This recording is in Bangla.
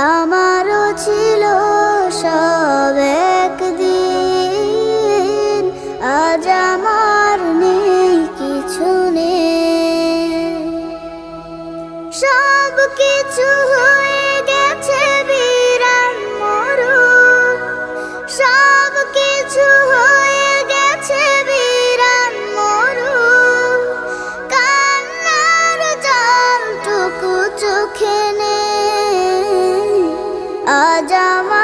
আমারও ছিল সব একদিন, আজ আমার নেই কিছু নেই। সব কিছু হয়ে গেছে বিরান মরুম, সব কিছু হয়ে গেছে বিরান মরুম। কান্নার জলটুকু চোখে নেই, আজ আমার